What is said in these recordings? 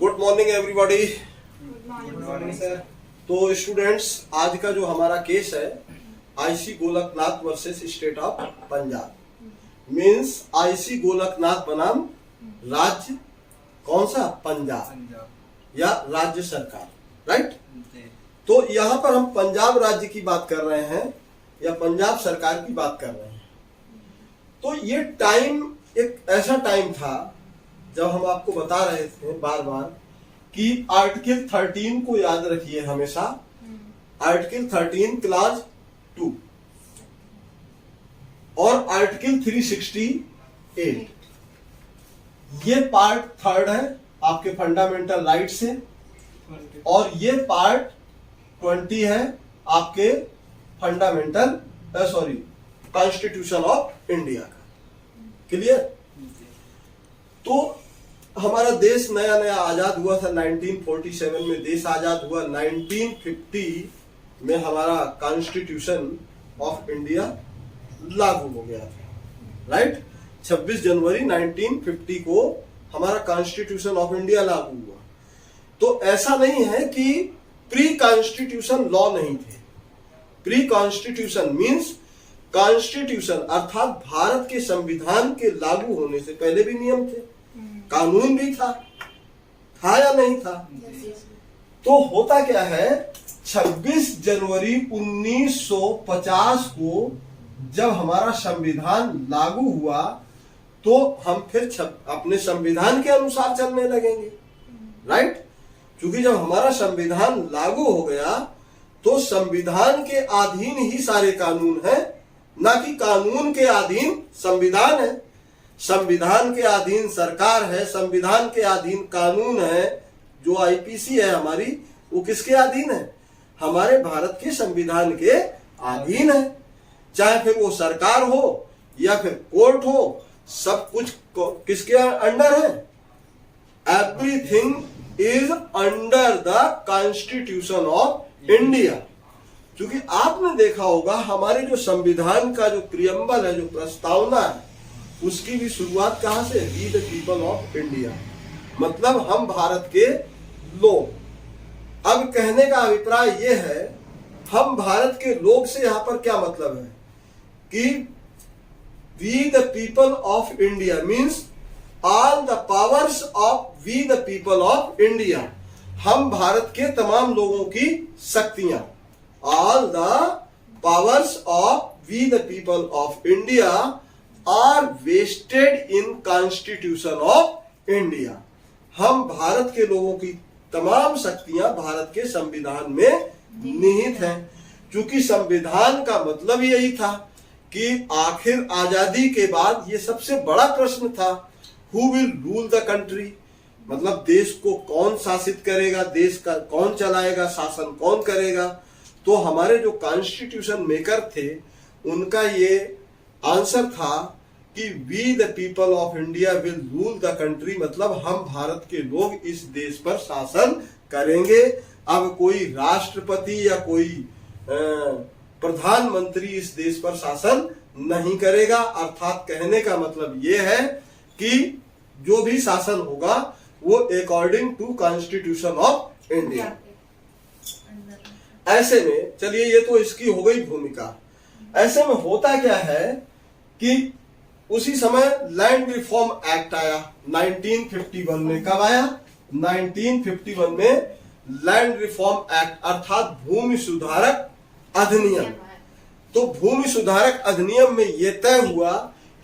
Good morning everybody. Good morning sir. तो students, आज का जो हमारा केस है IC Golaknath versus state of Punjab. Means IC Golaknath बनाम राज्य कौन सा? पंजाब या राज्य सरकार, राइट। तो यहाँ पर हम पंजाब राज्य की बात कर रहे हैं या पंजाब सरकार की बात कर रहे हैं। तो ये टाइम एक ऐसा टाइम था जब हम आपको बता रहे थे बार बार कि आर्टिकल 13 को याद रखिए हमेशा। आर्टिकल 13 क्लास 2 और आर्टिकल 368 ये पार्ट थर्ड है आपके फंडामेंटल राइट से, और ये पार्ट 20 है आपके फंडामेंटल कॉन्स्टिट्यूशन ऑफ इंडिया का। क्लियर? तो हमारा देश नया नया आजाद हुआ था 1947 में। देश आजाद हुआ 1950 में हमारा कॉन्स्टिट्यूशन ऑफ इंडिया लागू हो गया था, राइट। 26 जनवरी 1950 को हमारा कॉन्स्टिट्यूशन ऑफ इंडिया लागू हुआ। तो ऐसा नहीं है कि प्री कॉन्स्टिट्यूशन लॉ नहीं थे। प्री कॉन्स्टिट्यूशन मींस कॉन्स्टिट्यूशन अर्थात भारत के संविधान के लागू होने से पहले भी नियम थे, कानून भी था या नहीं था? तो होता क्या है, 26 जनवरी 1950 को जब हमारा संविधान लागू हुआ तो हम फिर अपने संविधान के अनुसार चलने लगेंगे, राइट। क्योंकि जब हमारा संविधान लागू हो गया तो संविधान के अधीन ही सारे कानून हैं, ना कि कानून के अधीन संविधान है। संविधान के अधीन सरकार है, संविधान के अधीन कानून है। जो आईपीसी है हमारी, वो किसके अधीन है? हमारे भारत के संविधान के अधीन है। चाहे फिर वो सरकार हो या फिर कोर्ट हो, सब कुछ किसके अंडर है? Everything is under the constitution of India. क्योंकि आपने देखा होगा हमारे जो संविधान का जो प्रियम्बल है, जो प्रस्तावना है, उसकी भी शुरुआत कहां से? We the people of India, मतलब हम भारत के लोग। अब कहने का अभिप्राय यह है, हम भारत के लोग से यहां पर क्या मतलब है कि we the people of India means all the powers of we the people of India. हम भारत के तमाम लोगों की शक्तियां, all the powers of we the people of India are vested in constitution of India. हम भारत के लोगों की तमाम शक्तियां भारत के संविधान में निहित हैं। क्योंकि संविधान का मतलब यही था कि आखिर आजादी के बाद ये सबसे बड़ा प्रश्न था, who will rule the country, मतलब देश को कौन शासित करेगा, देश का कौन चलाएगा, शासन कौन करेगा। तो हमारे जो कॉन्स्टिट्यूशन मेकर थे उनका ये आंसर था कि we the people of India will rule the country, मतलब हम भारत के लोग इस देश पर शासन करेंगे। अब कोई राष्ट्रपति या कोई प्रधानमंत्री इस देश पर शासन नहीं करेगा। अर्थात कहने का मतलब ये है कि जो भी शासन होगा वो according to constitution of India. ऐसे में चलिए, ये तो इसकी हो गई भूमिका। ऐसे में होता क्या है कि उसी समय लैंड रिफॉर्म एक्ट आया 1951 में। कब आया? 1951 में लैंड रिफॉर्म एक्ट अर्थात भूमि सुधारक अधिनियम। तो भूमि सुधारक अधिनियम में यह तय हुआ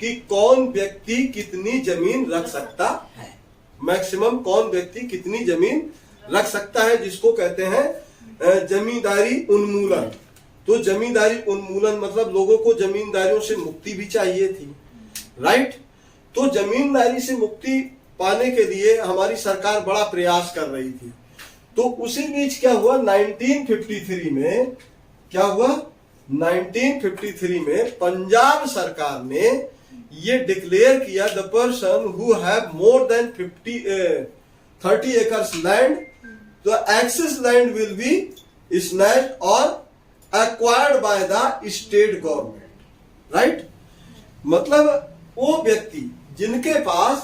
कि कौन व्यक्ति कितनी जमीन रख सकता है, मैक्सिमम कौन व्यक्ति कितनी जमीन रख सकता है, जिसको कहते हैं जमींदारी उन्मूलन। तो जमींदारी उन्मूलन मतलब लोगों को जमींदारियों से मुक्ति भी चाहिए थी, राइट। तो जमींदारी से मुक्ति पाने के लिए हमारी सरकार बड़ा प्रयास कर रही थी। तो उसी बीच क्या हुआ, 1953 में क्या हुआ, 1953 में पंजाब सरकार ने ये डिक्लेयर किया, the person who have more than 30 acres land, the excess land will be snatched और acquired by the state government, right? मतलब वो व्यक्ति जिनके पास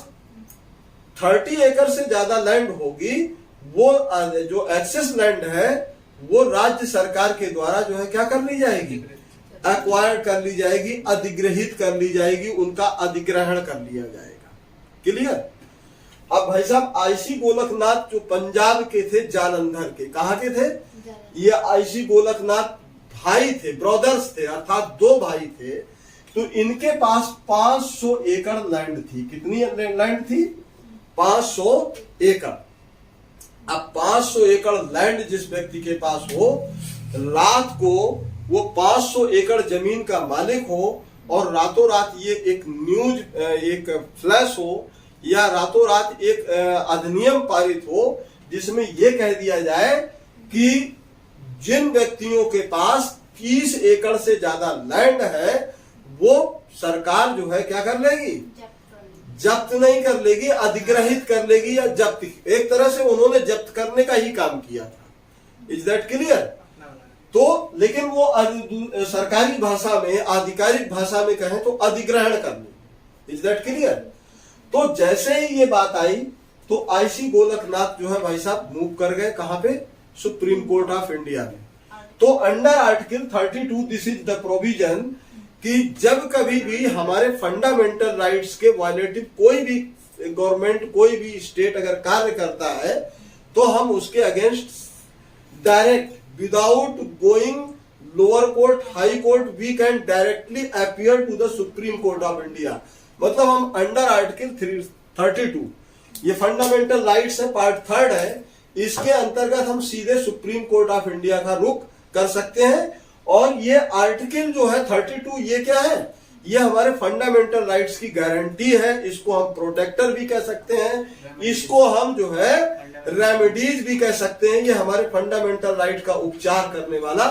30 एकड़ से ज्यादा लैंड होगी, वो जो एक्सेस लैंड है वो राज्य सरकार के द्वारा जो है क्या कर ली जाएगी, एक्वायर कर ली जाएगी, अधिग्रहित कर ली जाएगी, उनका अधिग्रहण कर लिया जाएगा। क्लियर। अब भाई साहब आईसी गोलकनाथ जो पंजाब के थे, जालंधर के, कहाँ के थे, ये आईसी गोलकनाथ भाई थे, ब्रदर्स थे, अर्थात दो भाई थे। तो इनके पास 500 एकड़ लैंड थी। कितनी लैंड थी, 500 एकड़। अब 500 एकड़ लैंड जिस व्यक्ति के पास हो, रात को वो 500 एकड़ जमीन का मालिक हो और रातों रात ये एक न्यूज, एक फ्लैश हो या रातों रात एक अधिनियम पारित हो जिसमें ये कह दिया जाए कि जिन व्यक्तियों के पास 30 एकड़ से ज्यादा लैंड है वो सरकार जो है क्या कर लेगी, जब्त नहीं कर लेगी, अधिग्रहित कर लेगी या जब्त। एक तरह से उन्होंने जब्त करने का ही काम किया था। Is that clear. तो लेकिन वो सरकारी भाषा में, आधिकारिक भाषा में कहें तो अधिग्रहण कर ले। Is that clear. तो जैसे ही ये बात आई तो आईसी गोलकनाथ जो है भाई साहब मूव कर गए, कहां पे, सुप्रीम कोर्ट ऑफ इंडिया में। तो under article 32 this is the provision कि जब कभी भी हमारे फंडामेंटल राइट्स के वायलेटिव कोई भी गवर्नमेंट, कोई भी स्टेट अगर कार्य करता है तो हम उसके against direct without going lower court, high court, we can directly appear to the Supreme court of India. मतलब हम अंडर आर्टिकल 32, ये फंडामेंटल राइट्स है, पार्ट 3 है, इसके अंतर्गत हम सीधे सुप्रीम कोर्ट ऑफ इंडिया का रुख कर सकते हैं। और ये आर्टिकल जो है 32, ये क्या है, ये हमारे फंडामेंटल राइट्स की गारंटी है। इसको हम प्रोटेक्टर भी कह सकते हैं, इसको हम जो है रेमेडीज भी कह सकते हैं। ये हमारे फंडामेंटल राइट का उपचार करने वाला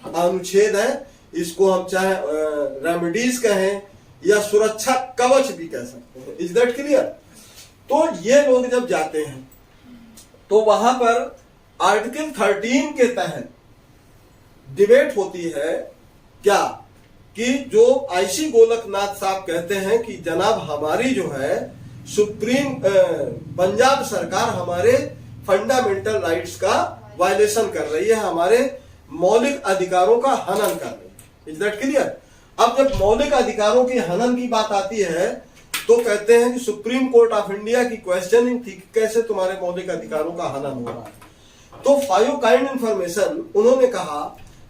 अनुच्छेद है। इसको हम चाहे रेमेडीज कहें या सुरक्षा कवच भी कह सकते हैं। Is that clear. तो ये लोग जब जाते हैं तो वहां पर आर्टिकल 13 के तहत डिबेट होती है क्या, कि जो आईसी गोलकनाथ साहब कहते हैं कि जनाब हमारी जो है सुप्रीम पंजाब सरकार हमारे फंडामेंटल राइट्स का वायलेशन कर रही है, हमारे मौलिक अधिकारों का हनन कर रही है। Is that clear. अब जब मौलिक अधिकारों की हनन की बात आती है तो कहते हैं कि सुप्रीम कोर्ट ऑफ इंडिया की क्वेश्चनिंग थी कि कैसे तुम्हारे मौलिक अधिकारों का हनन हो रहा है। तो फाइव काइंड इंफॉर्मेशन उन्होंने कहा,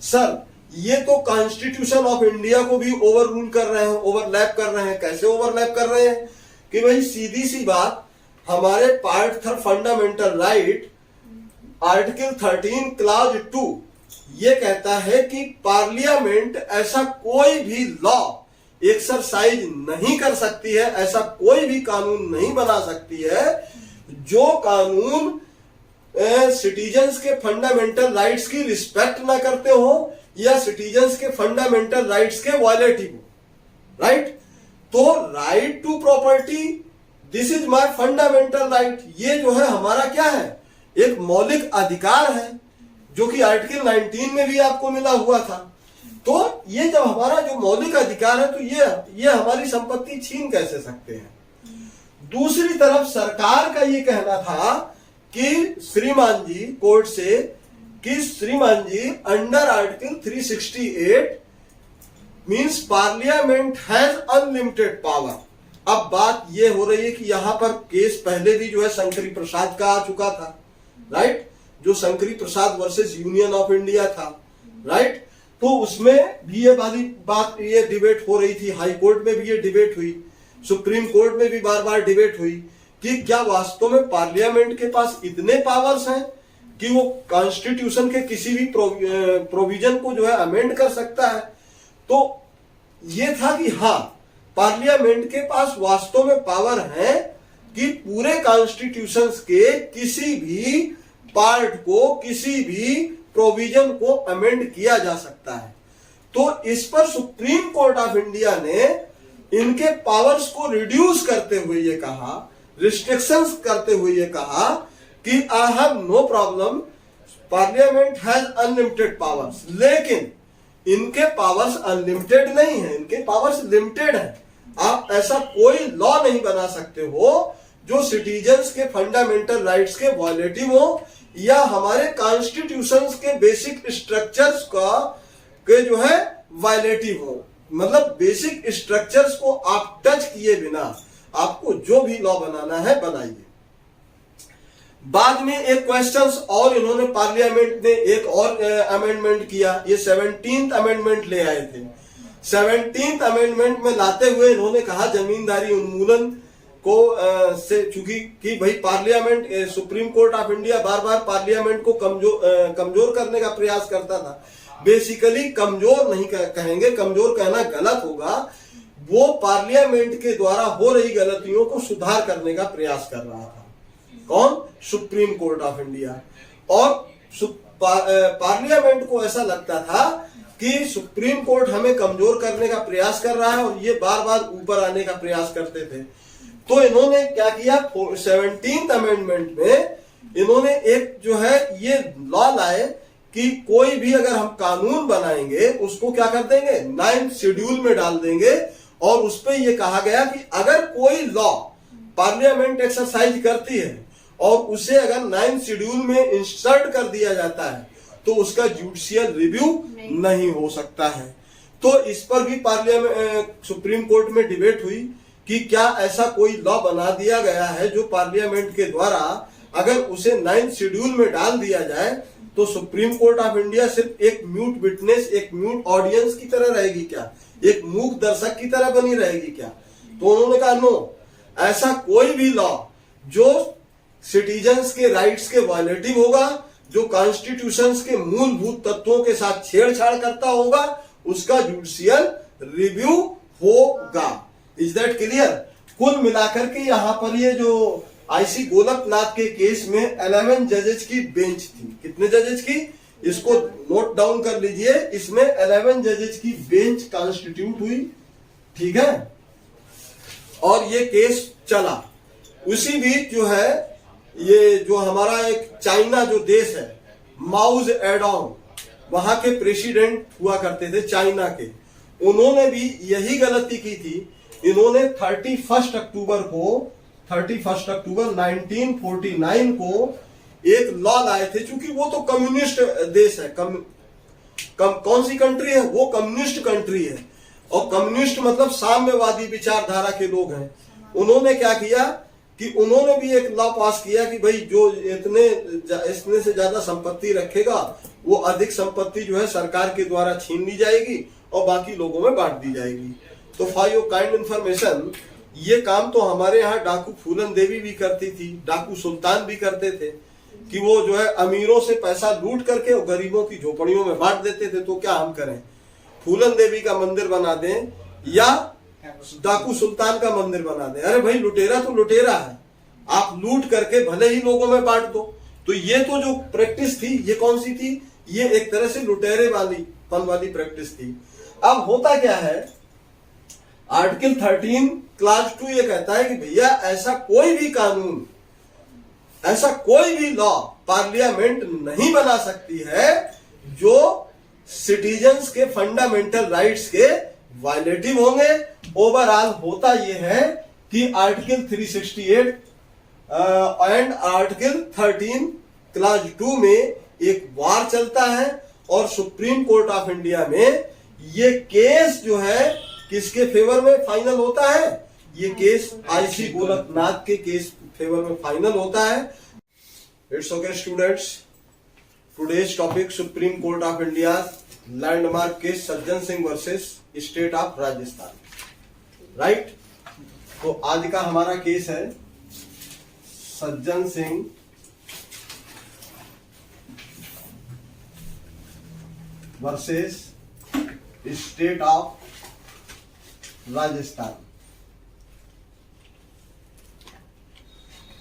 सर ये तो कॉन्स्टिट्यूशन ऑफ इंडिया को भी ओवर रूल कर रहे हैं, ओवरलैप कर रहे हैं। कैसे ओवरलैप कर रहे हैं कि भाई सीधी सी बात, हमारे part 3 fundamental right article 13 clause 2 ये कहता है कि पार्लियामेंट ऐसा कोई भी लॉ एक्सरसाइज नहीं कर सकती है, ऐसा कोई भी कानून नहीं बना सकती है जो कानून सिटीजन्स के फंडामेंटल राइट्स की रिस्पेक्ट ना करते हो या सिटीजन्स के फंडामेंटल राइट्स के वायलेटिव हो। राइट। तो right to property, this is my fundamental right, ये जो है हमारा क्या है, एक मौलिक अधिकार है जो कि आर्टिकल 19 में भी आपको मिला हुआ था। तो ये जब हमारा जो मौलिक अधिकार है तो ये हमारी संपत्ति छीन कैसे सकते हैं। दूसरी तरफ सरकार का ये कहना था कि श्रीमान जी कोर्ट से कि श्रीमान जी under article 368 means parliament has unlimited power. अब बात ये हो रही है कि यहां पर केस पहले भी जो है शंकरी प्रसाद का आ चुका था। राइट। जो शंकरी प्रसाद वर्सेस यूनियन ऑफ इंडिया था। राइट। तो उसमें भी ये बात ये डिबेट हो रही थी, हाई कोर्ट में भी ये डिबेट हुई, सुप्रीम कोर्ट में भी बार बार डिबेट हुई कि क्या वास्तव में पार्लियामेंट के पास इतने पावर्स हैं कि वो कॉन्स्टिट्यूशन के किसी भी प्रोविजन को जो है अमेंड कर सकता है। तो ये था कि हाँ, पार्लियामेंट के पास वास्तव में पावर है कि पूरे कॉन्स्टिट्यूशन के किसी भी पार्ट को, किसी भी प्रोविजन को अमेंड किया जा सकता है। तो इस पर सुप्रीम कोर्ट ऑफ इंडिया ने इनके पावर्स को रिड्यूस करते हुए ये कहा, रिस्ट्रिक्शंस करते हुए ये कहा कि I have no problem, Parliament has unlimited powers. लेकिन इनके पावर्स अनलिमिटेड नहीं है, इनके पावर्स लिमिटेड है। आप ऐसा कोई लॉ नहीं बना सकते हो जो सिटीजन्स के फंडामेंटल राइट्स के वॉयलेटिव हो या हमारे कॉन्स्टिट्यूशंस के बेसिक स्ट्रक्चर्स का के जो है वायलेटिव हो। मतलब बेसिक स्ट्रक्चर्स को आप टच किए बिना आपको जो भी लॉ बनाना है बनाइए। बाद में एक क्वेश्चंस और इन्होंने पार्लियामेंट ने एक और अमेंडमेंट किया, ये 17th अमेंडमेंट ले आए थे। 17th अमेंडमेंट में लाते हुए इन्होंने कहा जमींदारी उन्मूलन को से चूंकि कि भाई parliament supreme court of India bar bar parliament को कमजोर करने का प्रयास करता था। बेसिकली कमजोर नहीं कहेंगे, कमजोर कहना गलत होगा, वो पार्लियामेंट के द्वारा हो रही गलतियों को सुधार करने का प्रयास कर रहा था। कौन? Supreme court of India. और पार्लियामेंट को ऐसा लगता था कि सुप्रीम कोर्ट हमें कमजोर करने का प्रयास कर रहा है और ये बार बार ऊपर आने का प्रयास करते थे। तो इन्होंने क्या किया, 17th अमेंडमेंट में इन्होंने एक जो है ये लॉ लाए कि कोई भी अगर हम कानून बनाएंगे उसको क्या कर देंगे, 9th शेड्यूल में डाल देंगे। और उस पर यह कहा गया कि अगर कोई लॉ पार्लियामेंट एक्सरसाइज करती है और उसे अगर 9th शेड्यूल में इंसर्ट कर दिया जाता है तो उसका जुडिशियल रिव्यू नहीं हो सकता है। तो इस पर भी पार्लियामेंट सुप्रीम कोर्ट में डिबेट हुई कि क्या ऐसा कोई लॉ बना दिया गया है जो पार्लियामेंट के द्वारा अगर उसे 9th शेड्यूल में डाल दिया जाए तो सुप्रीम कोर्ट ऑफ इंडिया सिर्फ एक म्यूट विटनेस, एक म्यूट ऑडियंस की तरह रहेगी क्या, एक मूक दर्शक की तरह बनी रहेगी क्या? तो उन्होंने कहा नो, ऐसा कोई भी लॉ जो सिटीजन्स के राइट्स के वायलेटिव होगा, जो कॉन्स्टिट्यूशंस के मूलभूत तत्वों के साथ छेड़छाड़ करता होगा, उसका जुडिशियल रिव्यू होगा। Is that clear? कुल मिलाकर के यहाँ पर ये जो आईसी गोलकनाथ के केस में 11 जजेज की बेंच थी। कितने जजेज की? इसको नोट डाउन कर लीजिए। इसमें 11 जजेज की बेंच कॉन्स्टिट्यूट हुई, ठीक है, और ये केस चला। उसी बीच जो है ये जो हमारा एक चाइना जो देश है, माओ जेडोंग, वहां के प्रेसिडेंट हुआ करते थे चाइना के, उन्होंने भी यही गलती की थी। इन्होंने 31 अक्टूबर 1949 को एक लॉ लाए थे। चूंकि वो तो कम्युनिस्ट देश है, कौन सी कंट्री है वो? कम्युनिस्ट कंट्री है। और कम्युनिस्ट मतलब साम्यवादी विचारधारा के लोग हैं। उन्होंने क्या किया कि उन्होंने भी एक लॉ पास किया कि भाई जो इतने से ज्यादा संपत्ति रखेगा वो अधिक संपत्ति जो है सरकार के द्वारा छीन ली जाएगी और बाकी लोगों में बांट दी जाएगी। तो फॉर योर काइंड इन्फॉर्मेशन, ये काम तो हमारे यहाँ डाकू फूलन देवी भी करती थी, डाकू सुल्तान भी करते थे कि वो जो है अमीरों से पैसा लूट करके और गरीबों की झोपड़ियों में बांट देते थे। तो क्या हम करें, फूलन देवी का मंदिर बना दें या डाकू सुल्तान का मंदिर बना दें? अरे भाई लुटेरा तो लुटेरा है, आप लूट करके भले ही लोगों में बांट दो। तो ये तो जो प्रैक्टिस थी ये कौन सी थी? ये एक तरह से लुटेरे वाली प्रैक्टिस थी। अब होता क्या है, आर्टिकल 13 क्लास 2 ये कहता है कि भैया ऐसा कोई भी कानून, ऐसा कोई भी लॉ पार्लियामेंट नहीं बना सकती है जो सिटीजन्स के फंडामेंटल राइट्स के वायलेटिव होंगे। ओवरऑल होता यह है कि आर्टिकल 368 एंड आर्टिकल 13 क्लास 2 में एक वार चलता है और सुप्रीम कोर्ट ऑफ इंडिया में ये केस जो है किसके फेवर में फाइनल होता है? ये केस आईसी गोलकनाथ के केस फेवर में फाइनल होता है। It's okay students, today's topic supreme court of India landmark case Sajjan Singh versus state of Rajasthan, right? तो आज का हमारा केस है Sajjan Singh versus state of Rajasthan.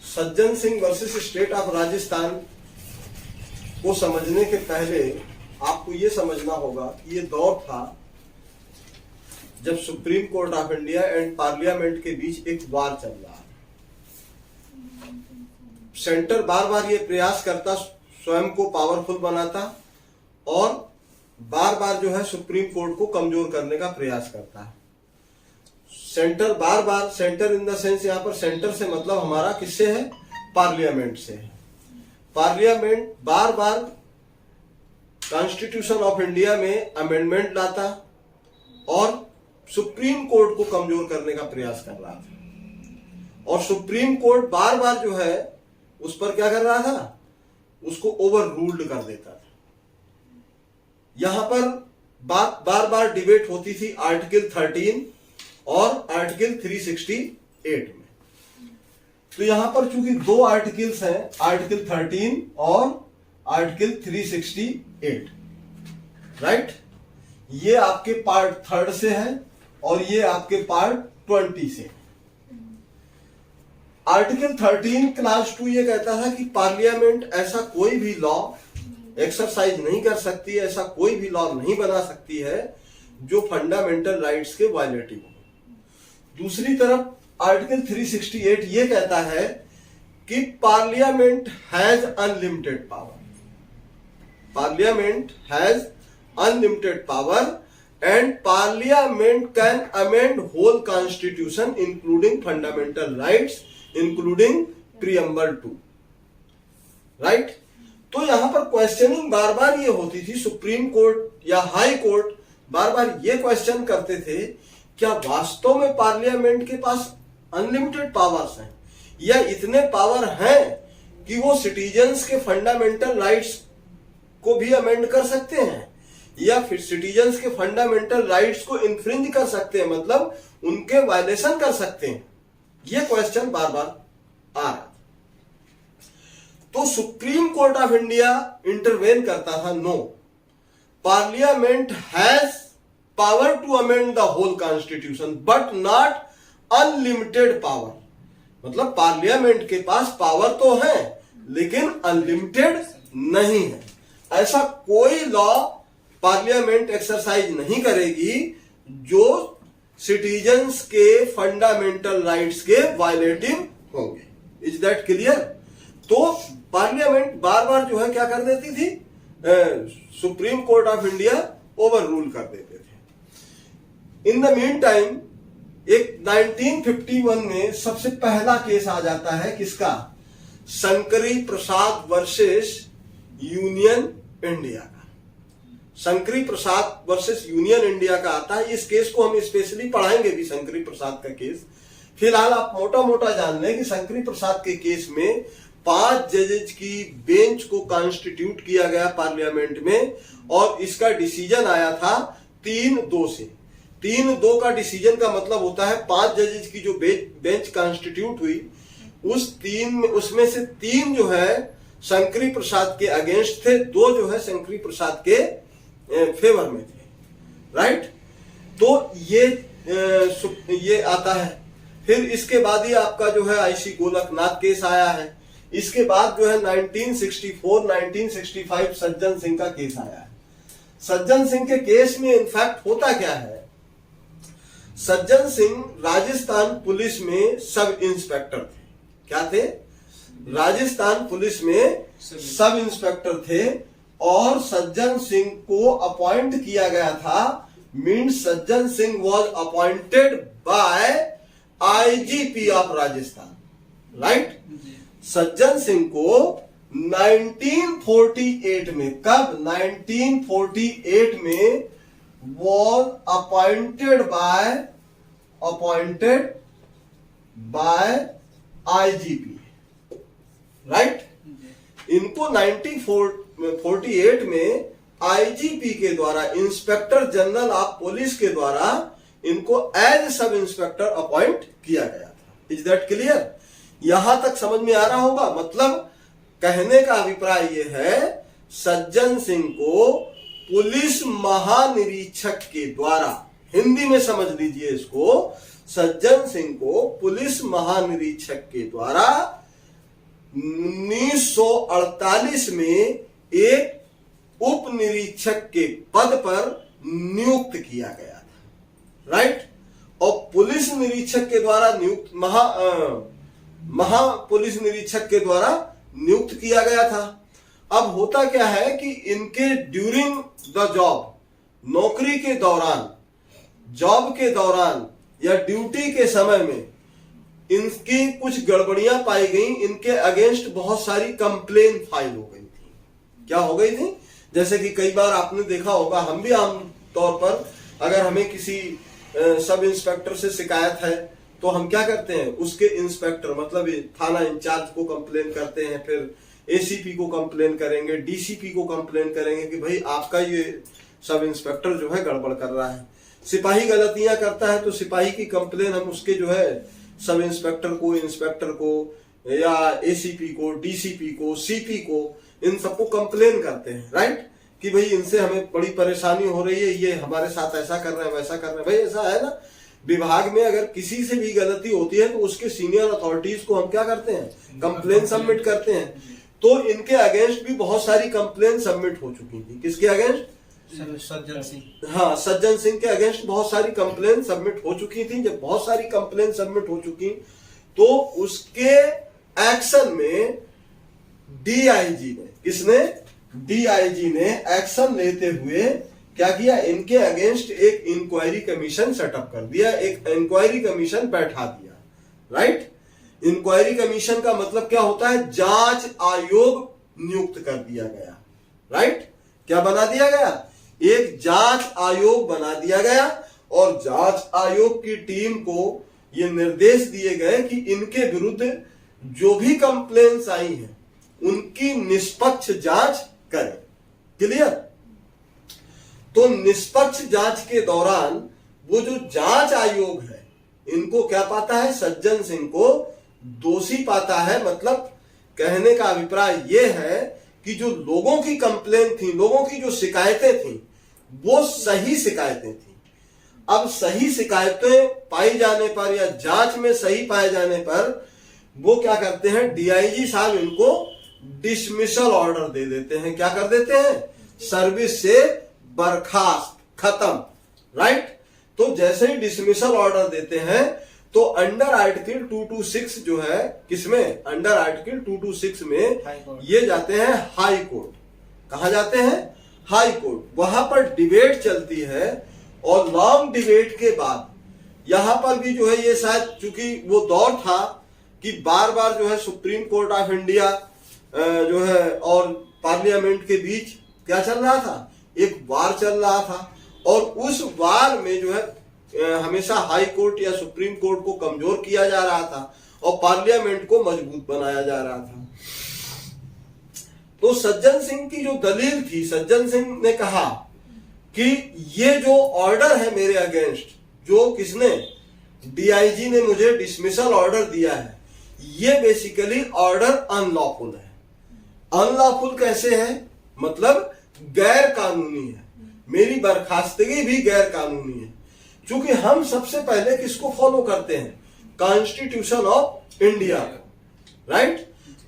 Sajjan Singh versus state of Rajasthan को समझने के पहले आपको यह समझना होगा कि ये दौर था जब supreme court of India and parliament के बीच एक वार चल रहा है। सेंटर बार बार ये प्रयास करता स्वयं को पावरफुल बनाता और बार बार जो है सुप्रीम कोर्ट को कमजोर करने का प्रयास करता है। Centre bar bar, centre in the sense यहां पर सेंटर से मतलब हमारा किससे है, पार्लियामेंट से है। Parliament bar bar constitution of India में अमेंडमेंट लाता और सुप्रीम कोर्ट को कमजोर करने का प्रयास कर रहा था, और सुप्रीम कोर्ट बार बार जो है उस पर क्या कर रहा था, उसको ओवर रूल्ड कर देता था। यहां पर बात बार बार डिबेट होती थी आर्टिकल 13 और आर्टिकल 368 में। तो यहां पर चूंकि दो आर्टिकल्स हैं, आर्टिकल 13 और आर्टिकल 368, राइट, ये आपके पार्ट 3 से है और ये आपके पार्ट 20 से। आर्टिकल 13 क्लास 2 ये कहता है कि पार्लियामेंट ऐसा कोई भी लॉ एक्सरसाइज नहीं कर सकती है, ऐसा कोई भी लॉ नहीं बना सकती है जो फंडामेंटल राइट्स के वायलेटिव हो। दूसरी तरफ आर्टिकल 368 ये कहता है कि Parliament has unlimited power, Parliament has unlimited power and Parliament can amend whole constitution including fundamental rights including preamble 2, right. तो यहां पर क्वेश्चनिंग बार बार ये होती थी, सुप्रीम कोर्ट या हाई कोर्ट बार बार ये क्वेश्चन करते थे, क्या वास्तव में पार्लियामेंट के पास अनलिमिटेड पावर्स हैं या इतने पावर हैं कि वो सिटीजन्स के फंडामेंटल राइट्स को भी अमेंड कर सकते हैं या फिर सिटीजन्स के फंडामेंटल राइट्स को इन्फ्रिंज कर सकते हैं, मतलब उनके वायलेशन कर सकते हैं। ये क्वेश्चन बार बार आ रहा था। तो Supreme court of India intervene करता था, no, Parliament has power to amend the whole constitution but not unlimited power, मतलब पार्लियामेंट के पास पावर तो है लेकिन अनलिमिटेड नहीं है। ऐसा कोई लॉ पार्लियामेंट एक्सरसाइज नहीं करेगी जो सिटीजन्स के फंडामेंटल राइट्स के वायलेटिव होंगे। Is that clear? तो पार्लियामेंट बार बार जो है क्या कर देती थी, Supreme court of India over rule कर देते थे। इन द मीन टाइम एक 1951 में सबसे पहला केस आ जाता है, किसका, शंकरी प्रसाद वर्सेस यूनियन इंडिया का। शंकरी प्रसाद वर्सेस यूनियन इंडिया का आता है। इस केस को हम स्पेशली पढ़ाएंगे भी, शंकरी प्रसाद का केस। फिलहाल आप मोटा मोटा जान लें कि शंकरी प्रसाद के केस में 5 जजेज की बेंच को कॉन्स्टिट्यूट किया गया पार्लियामेंट में और इसका डिसीजन आया था 3-2 से। 3-2 का डिसीजन का मतलब होता है 5 जजेज की जो बेंच कॉन्स्टिट्यूट हुई उसमें से 3 जो है शंकरी प्रसाद के अगेंस्ट थे, 2 जो है शंकरी प्रसाद के फेवर में थे, राइट। तो ये आता है। फिर इसके बाद ही आपका जो है आईसी गोलकनाथ केस आया है। इसके बाद जो है 1964-1965 सज्जन सिंह का केस आया है। सज्जन सिंह के केस में इनफैक्ट होता क्या है, सज्जन सिंह राजस्थान पुलिस में सब इंस्पेक्टर थे। क्या थे? राजस्थान पुलिस में सब इंस्पेक्टर थे और सज्जन सिंह को अपॉइंट किया गया था, means Sajjan Singh was appointed by IGP of Rajasthan, right. Sajjan Singh को 1948 में, कब, 1948 में was appointed by IGP, right. इनको 1948 में आईजीपी के द्वारा, इंस्पेक्टर जनरल ऑफ पुलिस के द्वारा इनको एज सब इंस्पेक्टर अपॉइंट किया गया था। Is that clear? यहां तक समझ में आ रहा होगा। मतलब कहने का अभिप्राय यह है, सज्जन सिंह को पुलिस महानिरीक्षक के द्वारा, हिंदी में समझ लीजिए इसको, सज्जन सिंह को पुलिस महानिरीक्षक के द्वारा 1948 में एक उप निरीक्षक के पद पर नियुक्त किया गया था, राइट। और पुलिस निरीक्षक के द्वारा नियुक्त, महा पुलिस निरीक्षक के द्वारा नियुक्त किया गया था। अब होता क्या है कि इनके ड्यूरिंग द जॉब, नौकरी के दौरान, जॉब के दौरान या ड्यूटी के समय में इनकी कुछ गड़बड़ियां पाई गई, इनके अगेंस्ट बहुत सारी कंप्लेन फाइल हो गई थी। क्या हो गई थी? जैसे कि कई बार आपने देखा होगा, हम भी आम तौर पर अगर हमें किसी सब इंस्पेक्टर से शिकायत है तो हम क्या करते हैं, उसके इंस्पेक्टर मतलब थाना इंचार्ज को कंप्लेन करते हैं, फिर एसीपी को कंप्लेन करेंगे, डीसीपी को कंप्लेन करेंगे कि भाई आपका ये सब इंस्पेक्टर जो है गड़बड़ कर रहा है। सिपाही गलतियां करता है तो सिपाही की कंप्लेन हम उसके जो है सब इंस्पेक्टर को, इंस्पेक्टर को या एसीपी को, डीसीपी को, सीपी को, इन सबको कंप्लेन करते हैं, राइट, कि भाई इनसे हमें बड़ी परेशानी हो रही है, ये हमारे साथ ऐसा कर रहे हैं, वैसा कर रहे हैं। भाई ऐसा है ना, विभाग में अगर किसी से भी गलती होती है तो उसके सीनियर अथॉरिटीज को हम क्या करते हैं, कंप्लेन सबमिट करते हैं। तो इनके अगेंस्ट भी बहुत सारी कंप्लेन सबमिट हो चुकी थी। किसके अगेंस्ट? सज्जन सिंह। हाँ, सज्जन सिंह के अगेंस्ट बहुत सारी कंप्लेन सबमिट हो चुकी थी। जब बहुत सारी कंप्लेन सबमिट हो चुकी तो उसके एक्शन में डीआईजी ने, किसने? डीआईजी ने एक्शन लेते हुए क्या किया, इनके अगेंस्ट एक इंक्वायरी कमीशन सेटअप कर दिया, एक इंक्वायरी कमीशन बैठा दिया, राइट। इंक्वायरी कमीशन का मतलब क्या होता है? जांच आयोग नियुक्त कर दिया गया, राइट। क्या बना दिया गया? एक जांच आयोग बना दिया गया और जांच आयोग की टीम को ये निर्देश दिए गए कि इनके विरुद्ध जो भी कंप्लेंट्स आई हैं उनकी निष्पक्ष जांच करें। क्लियर? तो निष्पक्ष जांच के दौरान वो जो जांच आयोग है इनको क्या पाता है? सज्जन सिंह को दोषी पाता है। मतलब कहने का अभिप्राय यह है कि जो लोगों की कंप्लेन थी, लोगों की जो शिकायतें थी वो सही शिकायतें थी। अब सही शिकायतें पाई जाने पर या जांच में सही पाए जाने पर वो क्या करते हैं, डीआईजी साहब इनको डिसमिसल ऑर्डर दे देते हैं। क्या कर देते हैं? सर्विस से बर्खास्त, खत्म, राइट। तो जैसे ही डिसमिसल ऑर्डर देते हैं तो अंडर आर्टिकल 226 जो है, किसमें? अंडर आर्टिकल 226 में ये जाते हैं हाई कोर्ट। कहा जाते हैं? High court. वहां पर डिबेट चलती है और लॉन्ग डिबेट के बाद यहां पर भी जो है ये शायद, चूंकि वो दौर था कि बार बार जो है सुप्रीम कोर्ट ऑफ इंडिया जो है और पार्लियामेंट के बीच क्या चल रहा था? एक वार चल रहा था और उस वार में जो है हमेशा हाई कोर्ट या सुप्रीम कोर्ट को कमजोर किया जा रहा था और पार्लियामेंट को मजबूत बनाया जा रहा था। तो सज्जन सिंह की जो दलील थी, सज्जन सिंह ने कहा कि ये जो ऑर्डर है मेरे अगेंस्ट, जो किसने? डीआईजी ने मुझे डिसमिसल ऑर्डर दिया है, ये बेसिकली ऑर्डर अनलॉफुल है। अनलॉफुल कैसे है? मतलब गैर कानूनी है। मेरी बर्खास्तगी भी गैर कानूनी है। क्योंकि हम सबसे पहले किसको फॉलो करते हैं? Constitution of India, right.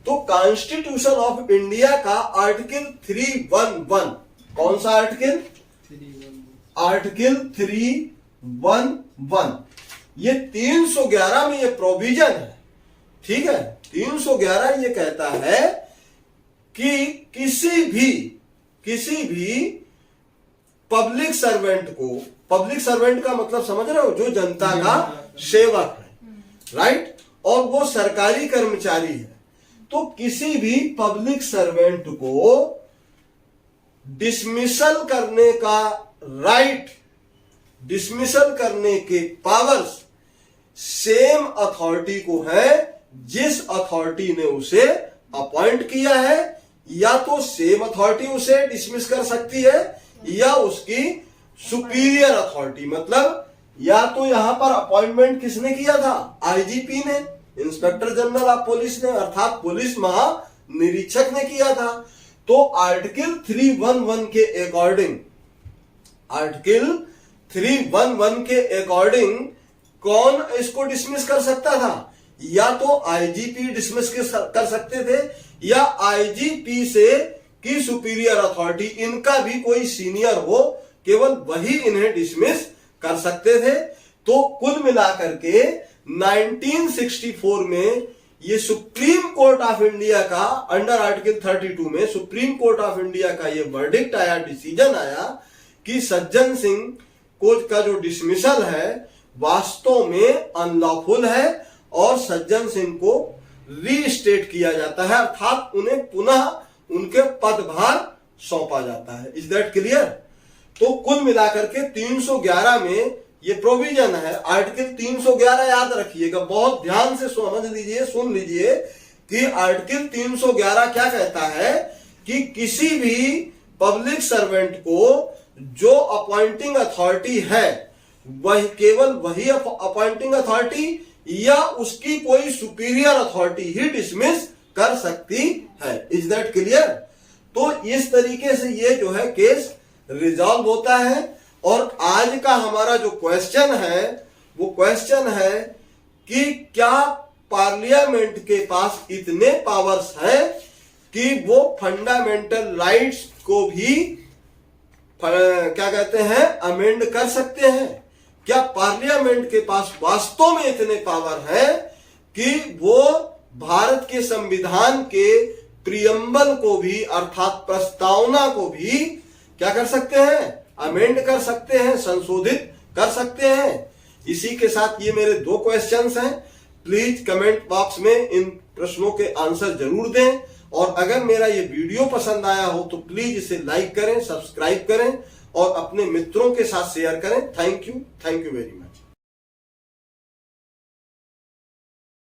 तो कॉन्स्टिट्यूशन ऑफ इंडिया का आर्टिकल 311, कौन सा आर्टिकल? आर्टिकल 311, ये 311 में ये प्रोविजन है, ठीक है। 311 ये कहता है कि किसी भी पब्लिक सर्वेंट को, पब्लिक सर्वेंट का मतलब समझ रहे हो? जो जनता का सेवक है, राइट, और वो सरकारी कर्मचारी है। तो किसी भी पब्लिक सर्वेंट को डिसमिसल करने का राइट, डिसमिसल करने के पावर्स सेम अथॉरिटी को है जिस अथॉरिटी ने उसे अपॉइंट किया है। या तो सेम अथॉरिटी उसे डिसमिस कर सकती है या उसकी सुपीरियर अथॉरिटी। मतलब या तो यहां पर अपॉइंटमेंट किसने किया था? आईजीपी ने, इंस्पेक्टर जनरल ऑफ पुलिस ने, अर्थात पुलिस महानिरीक्षक ने किया था। तो आर्टिकल 311 के अकॉर्डिंग, आर्टिकल 311 के अकॉर्डिंग कौन इसको डिसमिस कर सकता था? या तो आईजीपी डिसमिस कर सकते थे या आईजीपी से की सुपीरियर अथॉरिटी, इनका भी कोई सीनियर हो, केवल वही इन्हें डिसमिस कर सकते थे। तो कुल मिलाकर के 1964 में ये सुप्रीम कोर्ट ऑफ इंडिया का अंडर आर्टिकल 32 में सुप्रीम कोर्ट ऑफ इंडिया का ये वर्डिक्ट आया, डिसीजन आया कि सज्जन सिंह को का जो डिसमिसल है वास्तव में अनलॉफुल है और सज्जन सिंह को रीस्टेट किया जाता है, अर्थात उन्हें पुनः उनके पदभार सौंपा जाता है। Is that clear? तो कुल मिलाकर के 311 में ये प्रोविजन है, आर्टिकल 311 याद रखिएगा, बहुत ध्यान से समझ लीजिए, सुन लीजिए कि आर्टिकल 311 क्या कहता है कि किसी भी पब्लिक सर्वेंट को जो अपॉइंटिंग अथॉरिटी है वही, केवल वही अपॉइंटिंग अथॉरिटी या उसकी कोई सुपीरियर अथॉरिटी ही डिसमिस कर सकती है। Is that clear? तो इस तरीके से ये जो है केस रिजॉल्व होता है। और आज का हमारा जो क्वेश्चन है वो क्वेश्चन है कि क्या पार्लियामेंट के पास इतने पावर्स हैं कि वो फंडामेंटल राइट्स को भी क्या कहते हैं अमेंड कर सकते हैं? क्या पार्लियामेंट के पास वास्तव में इतने पावर हैं कि वो भारत के संविधान के प्रियम्बल को भी अर्थात प्रस्तावना को भी क्या कर सकते हैं? अमेंड कर सकते हैं, संशोधित कर सकते हैं। इसी के साथ ये मेरे 2 क्वेश्चंस हैं। प्लीज कमेंट बॉक्स में इन प्रश्नों के आंसर जरूर दें। और अगर मेरा ये वीडियो पसंद आया हो तो प्लीज इसे लाइक करें, सब्सक्राइब करें और अपने मित्रों के साथ शेयर करें। Thank you very much.